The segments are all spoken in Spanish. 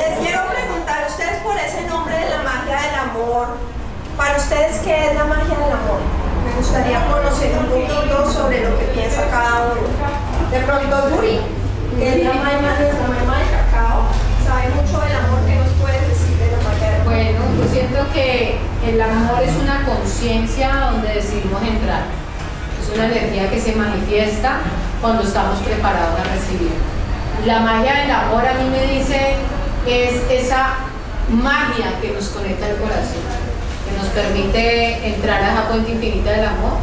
Les quiero preguntar a ustedes por ese nombre de la magia del amor. Para ustedes, ¿qué es la magia del amor? Me gustaría conocer un poquito sobre lo que piensa cada uno. De pronto, Yuri, que es la mamá de Cacao, sabe mucho del amor. ¿Qué nos puedes decir de la magia del amor? Bueno, yo siento que el amor es una conciencia donde decidimos entrar. Es una energía que se manifiesta cuando estamos preparados a recibir. La magia del amor, a mí me dice, es esa magia que nos conecta al corazón, que nos permite entrar a esa fuente infinita del amor,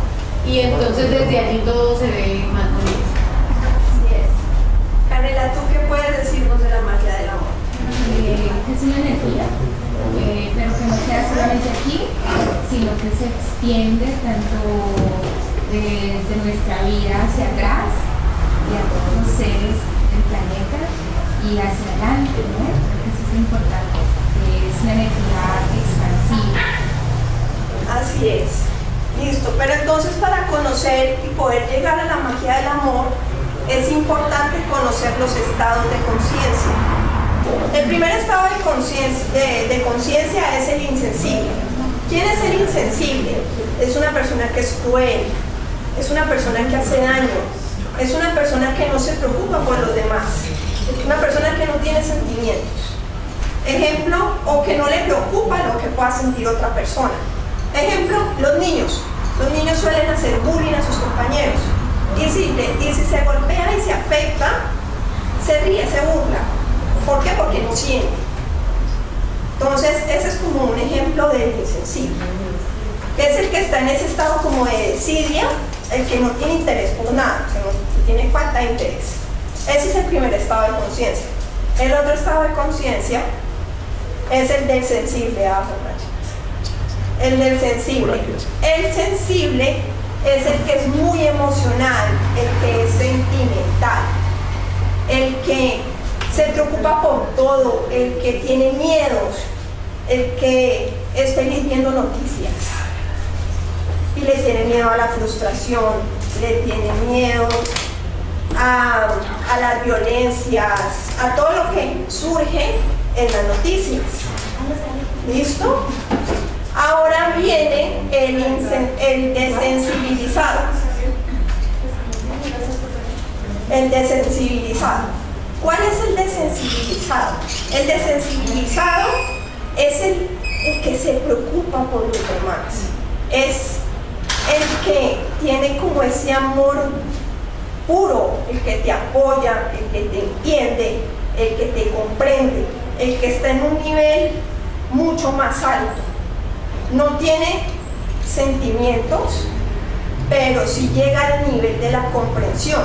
y entonces desde allí todo se ve más bonito. Así es. Canela, ¿tú qué puedes decirnos de la magia del amor? Es una energía, pero que no queda solamente aquí, sino que se extiende tanto de nuestra vida hacia atrás y a todos los seres del planeta y hacia adelante, ¿no? Eso es lo importante, es una energía expansiva. Así es. Listo, pero entonces para conocer y poder llegar a la magia del amor es importante conocer los estados de conciencia. El primer estado de conciencia es el insensible. ¿Quién es el insensible? Es una persona que es cruel, es una persona que hace daño, es una persona que no se preocupa por los demás, es una persona que no tiene sentimientos. Ejemplo, o que no le preocupa lo que pueda sentir otra persona. Ejemplo, los niños. Los niños suelen hacer bullying a sus compañeros. Y si se golpea y se afecta, se ríe, se burla. ¿Por qué? Porque no siente. Entonces, ese es como un ejemplo del insensible. Es el que está en ese estado como de desidia, el que no tiene interés por nada, que tiene falta de interés. Ese es el primer estado de conciencia. El otro estado de conciencia es el del sensible. El del sensible. El sensible es el que es muy emocional, el que es sentimental, el que se preocupa por todo, el que tiene miedos, el que es feliz viendo noticias y le tiene miedo a la frustración, le tiene miedo a las violencias, a todo lo que surge en las noticias. ¿Listo? Ahora viene el desensibilizado. El desensibilizado. ¿Cuál es el desensibilizado? El desensibilizado es el que se preocupa por los demás. Es el que tiene como ese amor puro, el que te apoya, el que te entiende, el que te comprende, el que está en un nivel mucho más alto. No tiene sentimientos, pero sí llega al nivel de la comprensión.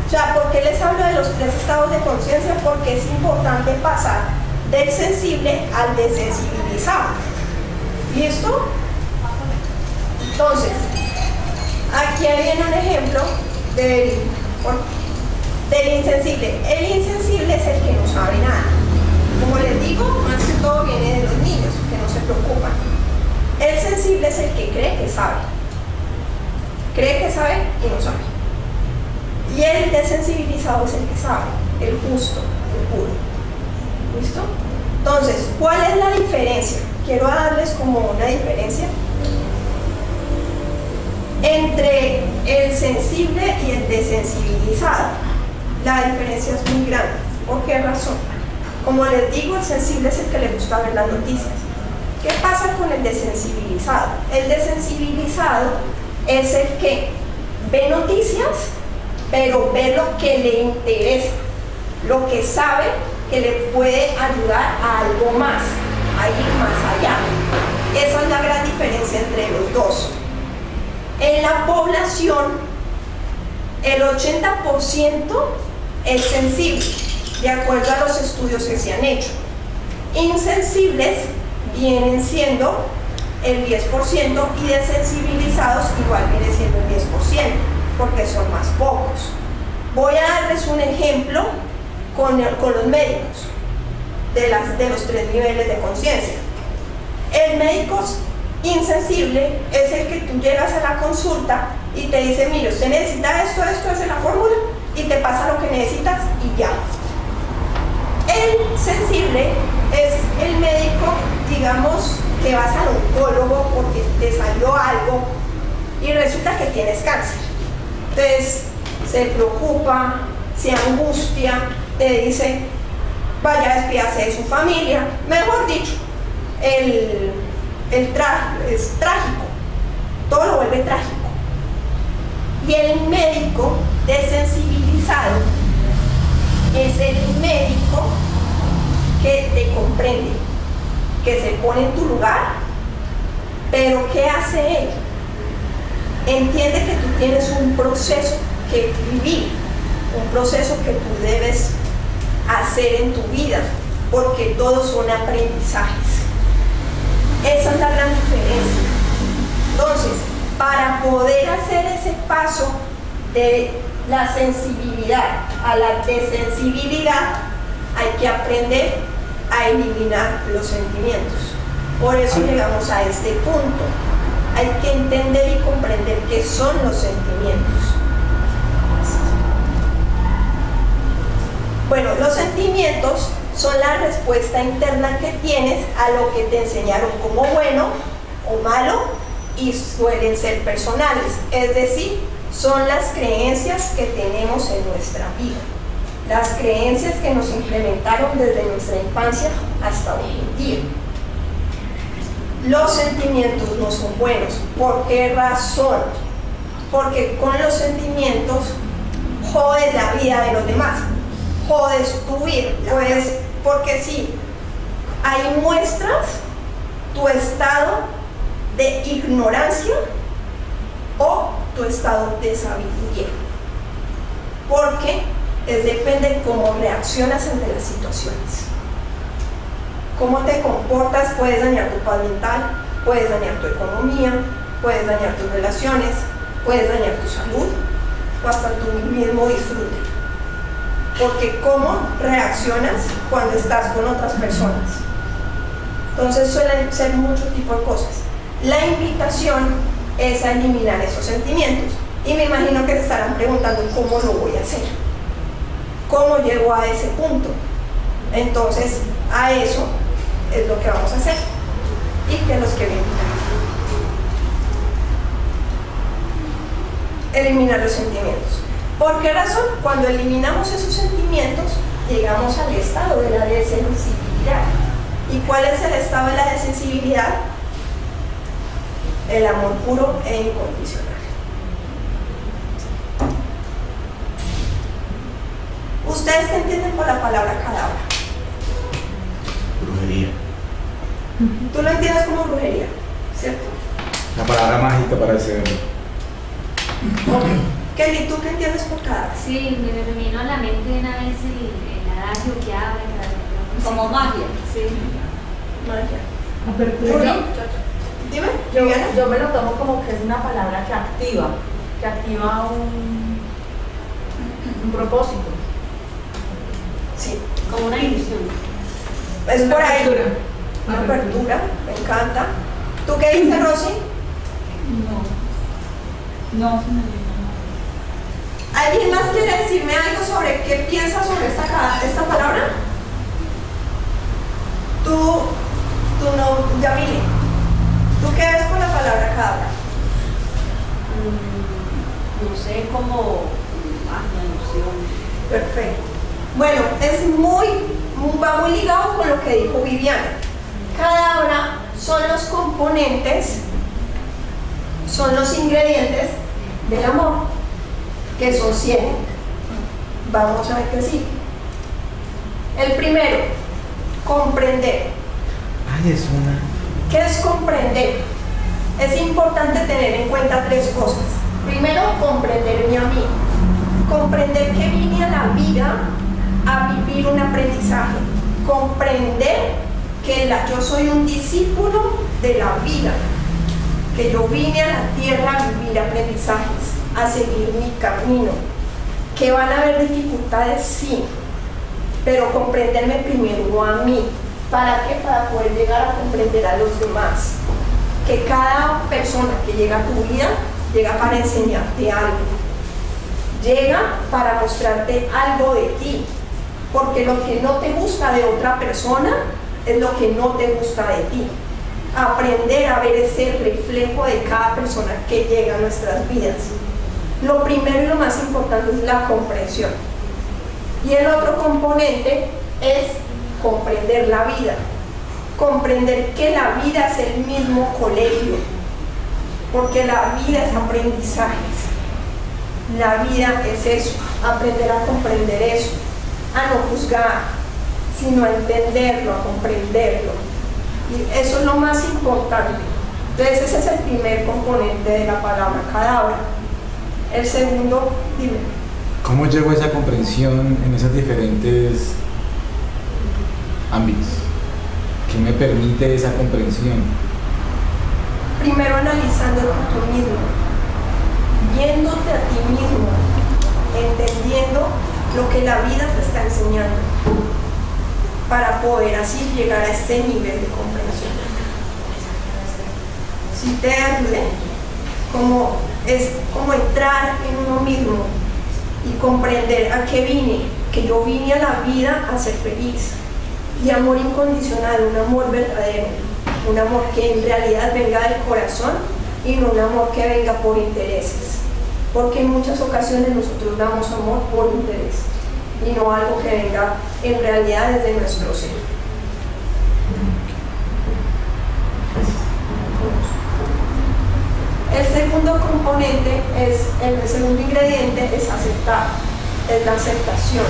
O sea, ¿por qué les hablo de los tres estados de conciencia? Porque es importante pasar del sensible al desensibilizado. ¿Listo? Entonces, aquí viene un ejemplo del insensible. El insensible es el que no sabe nada. Como les digo, más que todo viene de los niños, que no se preocupan. El sensible es el que cree que sabe. Cree que sabe y no sabe. Y el desensibilizado es el que sabe, el justo, el puro. ¿Listo? Entonces, ¿cuál es la diferencia? Quiero darles como una diferencia entre el sensible y el desensibilizado. La diferencia es muy grande. ¿Por qué razón? Como les digo, el sensible es el que le gusta ver las noticias. ¿Qué pasa con el desensibilizado? El desensibilizado es el que ve noticias, pero ve lo que le interesa, lo que sabe que le puede ayudar a algo más, a ir más allá. Esa es la gran diferencia entre los dos. En la población, el 80% es sensible, de acuerdo a los estudios que se han hecho. Insensibles vienen siendo el 10% y desensibilizados igual viene siendo el 10%, porque son más pocos. Voy a darles un ejemplo con los médicos de los tres niveles de conciencia. El médico insensible es el que tú llegas a la consulta y te dice, mire, usted necesita esto, hace la fórmula y te pasa lo que necesitas y ya. El sensible es el médico, digamos, que vas al oncólogo porque te salió algo y resulta que tienes cáncer. Entonces se preocupa, se angustia, te dice, vaya, despídase de su familia. Mejor dicho, es trágico, todo lo vuelve trágico. Y el médico desensibilizado es el médico que te comprende, que se pone en tu lugar, pero ¿qué hace él? Entiende que tú tienes un proceso que vivir, un proceso que tú debes hacer en tu vida, porque todos son aprendizajes. Esa es la gran diferencia. Entonces, para poder hacer ese paso de la sensibilidad a la desensibilidad, hay que aprender a eliminar los sentimientos. Por eso llegamos a este punto. Hay que entender y comprender qué son los sentimientos. Bueno, los sentimientos son la respuesta interna que tienes a lo que te enseñaron como bueno o malo, y suelen ser personales, es decir, son las creencias que tenemos en nuestra vida, las creencias que nos implementaron desde nuestra infancia hasta hoy en día. Los sentimientos no son buenos. ¿Por qué razón? Porque con los sentimientos jodes la vida de los demás, jodes tu vida, pues, porque sí, ahí muestras tu estado de ignorancia o tu estado de sabiduría, porque depende de cómo reaccionas ante las situaciones. Cómo te comportas puedes dañar tu paz mental, puedes dañar tu economía, puedes dañar tus relaciones, puedes dañar tu salud o hasta tu mismo disfrute, porque cómo reaccionas cuando estás con otras personas. Entonces suelen ser muchos tipos de cosas. La invitación es a eliminar esos sentimientos. Y me imagino que se estarán preguntando cómo lo voy a hacer, cómo llego a ese punto. Entonces, a eso es lo que vamos a hacer. Y que los que vienen. Eliminar los sentimientos. ¿Por qué razón? Cuando eliminamos esos sentimientos, llegamos al estado de la desensibilidad. ¿Y cuál es el estado de la desensibilidad? El amor puro e incondicional. ¿Ustedes qué entienden por la palabra cadabra? Brujería. Tú lo entiendes como brujería, ¿cierto? La palabra mágica para ese hombre. Okay. Kelly, ¿tú qué entiendes por cadabra? Sí, me vino a la mente una vez el adagio que habla, Como magia. Sí. Magia. Yo, Dime, yo me lo tomo como que es una palabra que activa un propósito. Sí, Como una ilusión. es por ahí. Una apertura, me encanta. ¿Tú qué dices, Rosy? No. ¿Alguien más quiere decirme algo sobre qué piensas sobre esta palabra? Tú no, Yamile. ¿Tú qué ves con la palabra cadabra? No sé, como magia, ilusión. Perfecto. Bueno, va muy ligado con lo que dijo Viviana. Cadabra son los componentes, son los ingredientes del amor, que son 7. Vamos a ver qué sí. El primero, comprender. Ay, es una. ¿Qué es comprender? Es importante tener en cuenta 3 cosas. Primero, comprenderme a mí. Comprender que vine a la vida a vivir un aprendizaje. Comprender que yo soy un discípulo de la vida. Que yo vine a la tierra a vivir aprendizajes, a seguir mi camino. Que van a haber dificultades, sí. Pero comprenderme primero a mí. ¿Para qué? Para poder llegar a comprender a los demás. Que cada persona que llega a tu vida, llega para enseñarte algo. Llega para mostrarte algo de ti. Porque lo que no te gusta de otra persona, es lo que no te gusta de ti. Aprender a ver ese reflejo de cada persona que llega a nuestras vidas. Lo primero y lo más importante es la comprensión. Y el otro componente es comprender la vida. Comprender que la vida es el mismo colegio, porque la vida es aprendizajes. La vida es eso, aprender a comprender eso, a no juzgar, sino a entenderlo, a comprenderlo. Y eso es lo más importante. Entonces ese es el primer componente de la palabra cadabra. El segundo, dime. ¿Cómo llego a esa comprensión en esos diferentes ámbitos? ¿Qué me permite esa comprensión? Primero analizándolo tú mismo, viéndote a ti mismo, entendiendo lo que la vida te está enseñando, para poder así llegar a este nivel de comprensión. Si te ayuda, es como entrar en uno mismo y comprender a qué vine, que yo vine a la vida a ser feliz. Y amor incondicional, un amor verdadero, un amor que en realidad venga del corazón y no un amor que venga por intereses, porque en muchas ocasiones nosotros damos amor por interés y no algo que venga en realidad desde nuestro ser. El segundo componente el segundo ingrediente es aceptar, es la aceptación.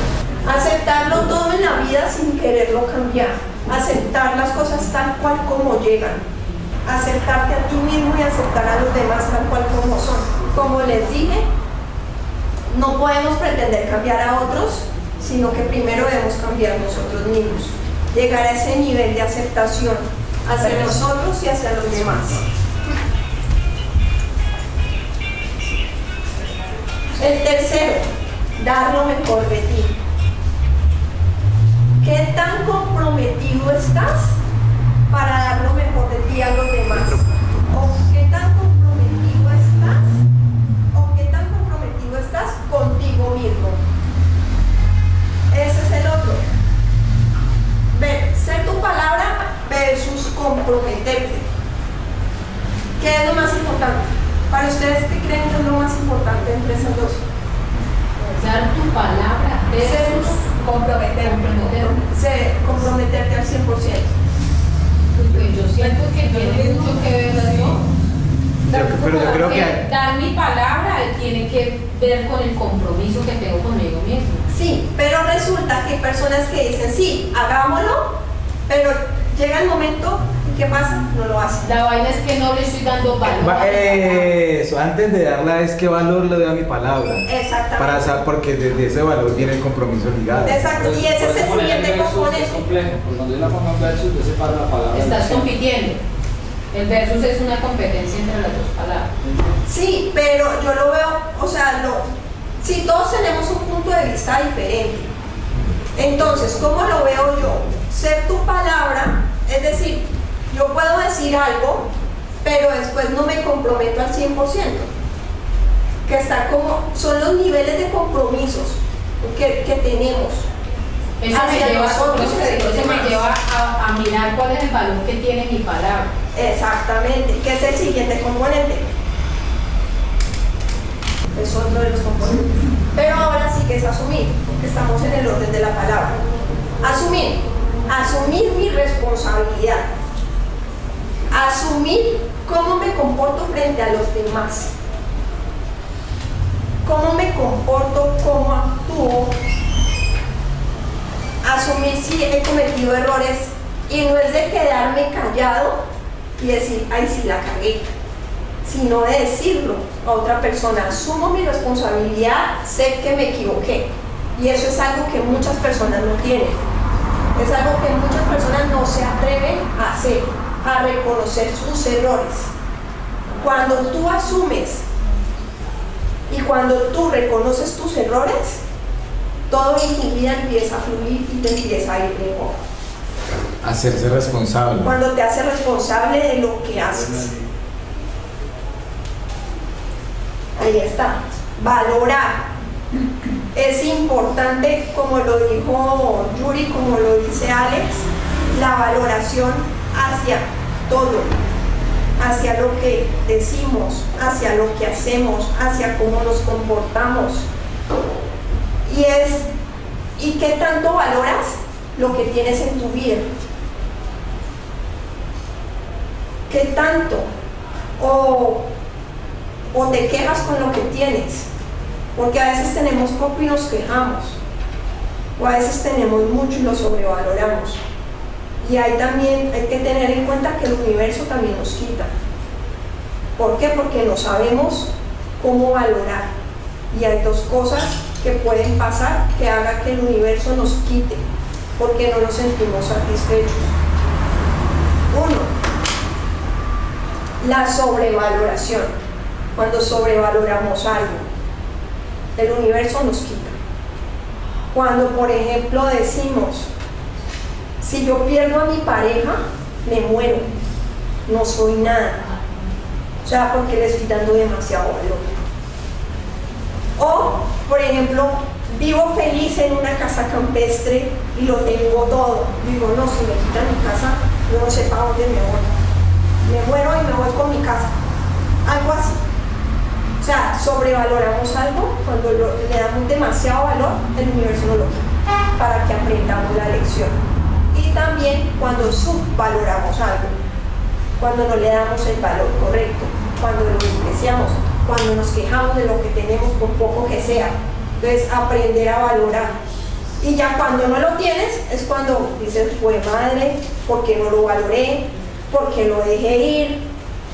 Aceptarlo todo en la vida sin quererlo cambiar, aceptar las cosas tal cual como llegan, aceptarte a ti mismo y aceptar a los demás tal cual como son. Como les dije, no podemos pretender cambiar a otros, sino que primero debemos cambiar nosotros mismos, llegar a ese nivel de aceptación hacia nosotros y hacia los demás. El tercero, dar lo mejor de ti. ¿Qué tan comprometido estás para dar lo mejor de ti a los demás? ¿O qué tan comprometido estás? ¿O qué tan comprometido estás contigo mismo? Ese es el otro. Ver, ser tu palabra versus comprometerte. ¿Qué es lo más importante? Para ustedes, ¿qué creen que es lo más importante entre esas dos? Dar tu palabra versus comprometerte al 100%. Pues yo siento que tiene mucho que ver eso. Pero yo creo que dar mi palabra tiene que ver con el compromiso que tengo conmigo mismo. Sí, pero resulta que hay personas que dicen, sí, hagámoslo, pero llega el momento y ¿qué pasa? No lo hacen. La vaina es que no le estoy dando valor. eso, antes de darla es qué valor le doy a mi palabra. Exactamente. Para saber, porque desde ese valor viene el compromiso ligado. Exacto, y ese es el siguiente componente. Es complejo, porque cuando yo la pongo en versus, yo separo la palabra. Estás compitiendo. El versus es una competencia entre las dos palabras. Sí, pero yo lo veo, o sea, si todos tenemos un punto de vista diferente. Entonces, ¿cómo lo veo yo? Ser tu palabra, es decir, yo puedo decir algo, pero después no me comprometo al 100%. Que está son los niveles de compromisos que tenemos. Eso me lleva a mirar cuál es el valor que tiene mi palabra. Exactamente, que es el siguiente componente. Es otro de los componentes. Pero ahora sí que es asumir, porque estamos en el orden de la palabra. Asumir mi responsabilidad. Asumir cómo me comporto frente a los demás. Cómo me comporto, cómo actúo. Asumir si he cometido errores y no es de quedarme callado y decir, ay, sí la cagué, sino de decirlo a otra persona. Asumo mi responsabilidad, sé que me equivoqué, y eso es algo que muchas personas no tienen, es algo que muchas personas no se atreven a hacer, a reconocer sus errores. Cuando tú asumes y cuando tú reconoces tus errores, todo en tu vida empieza a fluir y te empieza a ir mejor. Hacerse responsable. Cuando te haces responsable de lo que haces. Ahí está. Valorar. Es importante, como lo dijo Yuri, como lo dice Alex, la valoración hacia todo, hacia lo que decimos, hacia lo que hacemos, hacia cómo nos comportamos. ¿Y qué tanto valoras lo que tienes en tu vida? ¿Qué tanto? O te quejas con lo que tienes, porque a veces tenemos poco y nos quejamos, o a veces tenemos mucho y lo sobrevaloramos. Y ahí también hay que tener en cuenta que el universo también nos quita. ¿Por qué? Porque no sabemos cómo valorar. Y hay dos cosas que pueden pasar que hagan que el universo nos quite, porque no nos sentimos satisfechos. Uno, la sobrevaloración. Cuando sobrevaloramos algo, el universo nos quita. Cuando, por ejemplo, decimos, si yo pierdo a mi pareja, me muero, no soy nada. O sea, porque le estoy dando demasiado valor. O, por ejemplo, vivo feliz en una casa campestre y lo tengo todo. Digo, no, si me quitan mi casa, yo no sé para dónde me voy. Me muero y me voy con mi casa. Algo así. O sea, sobrevaloramos algo, cuando le damos demasiado valor, el universo nos lo quita, para que aprendamos la lección. Y también cuando subvaloramos algo, cuando no le damos el valor correcto, cuando lo despreciamos, cuando nos quejamos de lo que tenemos, por poco que sea. Entonces, aprender a valorar. Y ya cuando no lo tienes, es cuando dices, pues madre, ¿por qué no lo valoré? ¿Por qué lo dejé ir?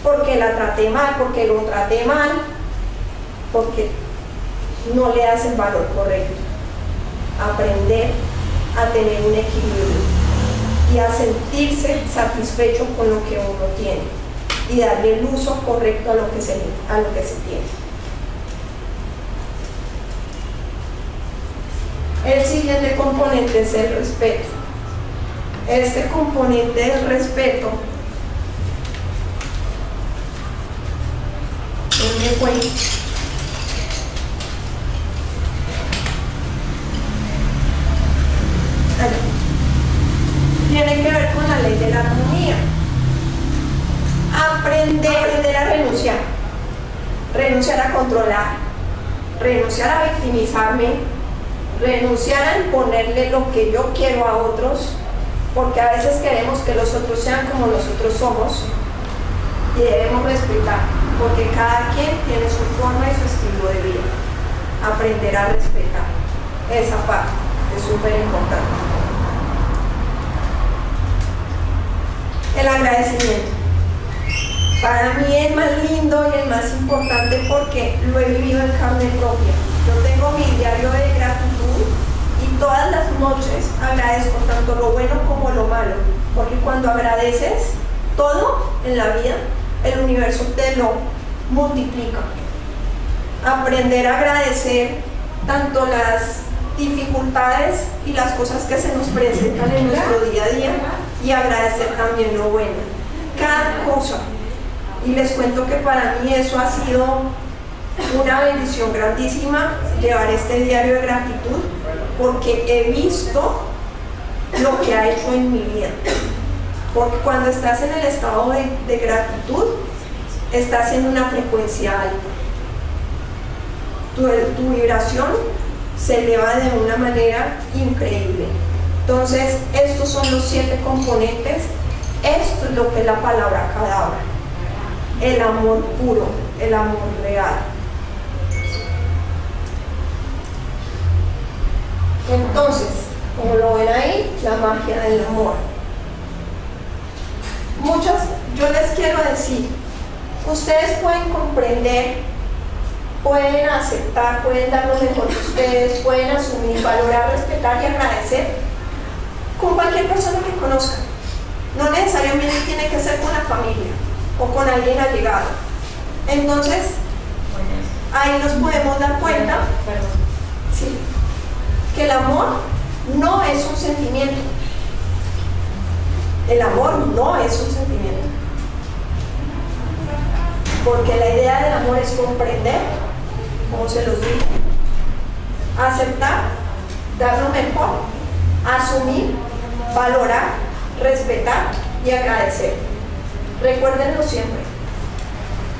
¿Por qué la traté mal? ¿Por qué lo traté mal? Porque no le das el valor correcto. Aprender a tener un equilibrio y a sentirse satisfecho con lo que uno tiene y darle el uso correcto a lo que se tiene. El siguiente componente es el respeto. Este componente del respeto tiene que ver con la ley de la armonía. Aprender a renunciar a controlar, renunciar a victimizarme, renunciar a imponerle lo que yo quiero a otros, porque a veces queremos que los otros sean como nosotros somos y debemos respetar, porque cada quien tiene su forma y su estilo de vida. Aprender a respetar esa parte es súper importante. El agradecimiento. Para mí es más lindo y el más importante porque lo he vivido en carne propia. Yo tengo mi diario de gratitud y todas las noches agradezco tanto lo bueno como lo malo, porque cuando agradeces todo en la vida, el universo te lo multiplica. Aprender a agradecer tanto las dificultades y las cosas que se nos presentan en nuestro día a día y agradecer también lo bueno, cada cosa. Y les cuento que para mí eso ha sido una bendición grandísima, llevar este diario de gratitud, porque he visto lo que ha hecho en mi vida. Porque cuando estás en el estado de gratitud, estás en una frecuencia alta. Tu vibración se eleva de una manera increíble. Entonces, estos son los 7 componentes. Esto es lo que es la palabra cadabra. El amor puro, el amor real. Entonces, como lo ven ahí, la magia del amor. Yo les quiero decir, ustedes pueden comprender, pueden aceptar, pueden dar lo mejor de ustedes, pueden asumir, valorar, respetar y agradecer con cualquier persona que conozcan. No necesariamente tiene que ser con la familia o con alguien allegado. Entonces, ahí nos podemos dar cuenta, sí, que el amor no es un sentimiento. El amor no es un sentimiento. Porque la idea del amor es comprender, como se los dije, aceptar, dar lo mejor, asumir, valorar respetar y agradecer. Recuérdenlo siempre.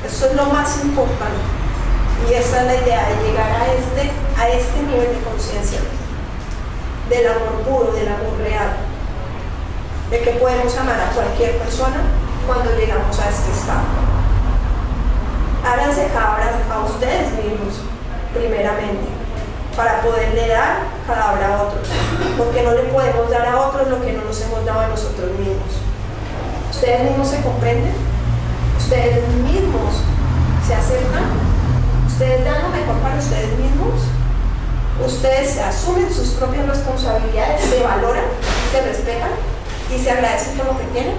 Eso es lo más importante. Y esa es la idea de llegar a este nivel de conciencia, del amor puro, del amor real, de que podemos amar a cualquier persona cuando llegamos a este estado. Háganse cabras a ustedes mismos, primeramente, para poderle dar cabra a otros, porque no le podemos dar a otros lo que no nos hemos dado a nosotros mismos. Ustedes mismos se comprenden, ustedes mismos se aceptan, ustedes dan lo mejor para ustedes mismos, ustedes se asumen sus propias responsabilidades, se valoran, se respetan y se agradecen por lo que tienen.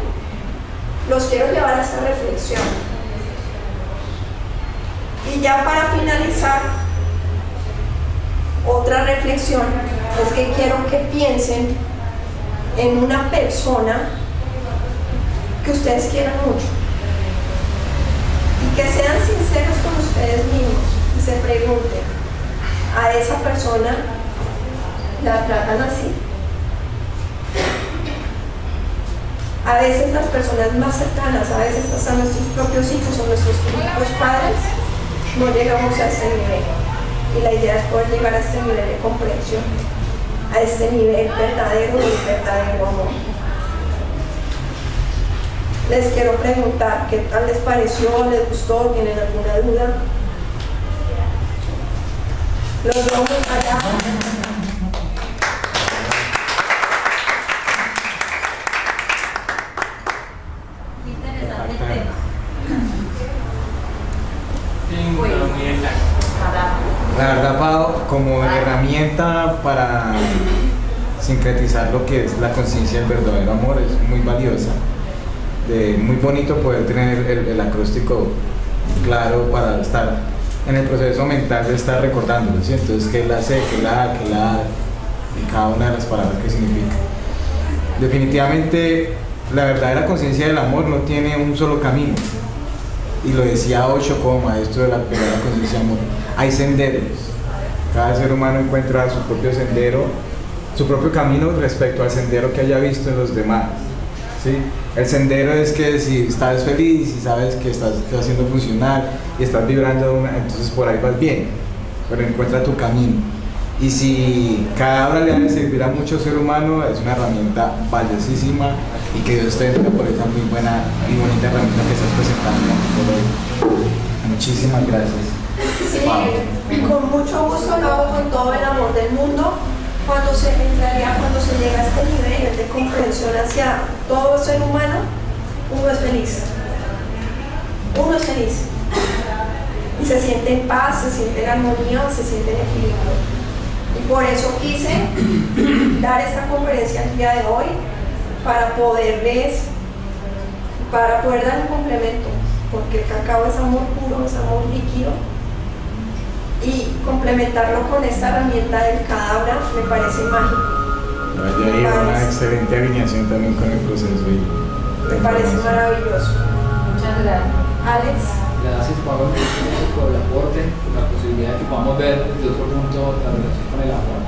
Los quiero llevar a esta reflexión. Y ya para finalizar, otra reflexión es que quiero que piensen en una persona que ustedes quieran mucho y que sean sinceros con ustedes mismos y se pregunten, ¿a esa persona la tratan así? A veces las personas más cercanas, a veces hasta nuestros propios hijos o nuestros propios padres, no llegamos a este nivel. Y la idea es poder llegar a este nivel de comprensión, a este nivel verdadero y verdadero amor. Les quiero preguntar, ¿qué tal les pareció? ¿Les gustó? ¿Tienen alguna duda? Los vamos allá. Interesante tema. La verdad, Pau, como herramienta para sincretizar lo que es la conciencia del verdadero amor, es muy valiosa. Muy bonito poder tener el acróstico claro para estar en el proceso mental de estar recordándolo, ¿sí? Entonces, qué es la C, qué es la A, qué es la A, y cada una de las palabras que significa. Definitivamente, la verdadera conciencia del amor no tiene un solo camino. Y lo decía Osho como maestro de la verdadera conciencia del amor. Hay senderos. Cada ser humano encuentra su propio sendero, su propio camino respecto al sendero que haya visto en los demás, ¿sí? El sendero es que si estás feliz y sabes que estás haciendo funcionar y estás vibrando, entonces por ahí vas bien, pero encuentra tu camino. Y si cada hora le ha de servir a mucho ser humano, es una herramienta valiosísima y que Dios te bendiga por esa muy buena y bonita herramienta que estás presentando por hoy. Muchísimas gracias. Sí, con mucho gusto lo hago con todo el amor del mundo. Cuando se llega a este nivel de comprensión hacia todo ser humano, uno es feliz. Uno es feliz. Y se siente en paz, se siente en armonía, se siente en equilibrio. Y por eso quise dar esta conferencia el día de hoy, para poder dar un complemento, porque el cacao es amor puro, es amor líquido. Y complementarlo con esta herramienta del cadabra me parece mágico. Hay una excelente alineación también con el proceso. Me parece maravilloso. Muchas gracias. Alex. Gracias, Pablo, por el aporte, por la posibilidad de que podamos ver desde otro punto la relación con el amor.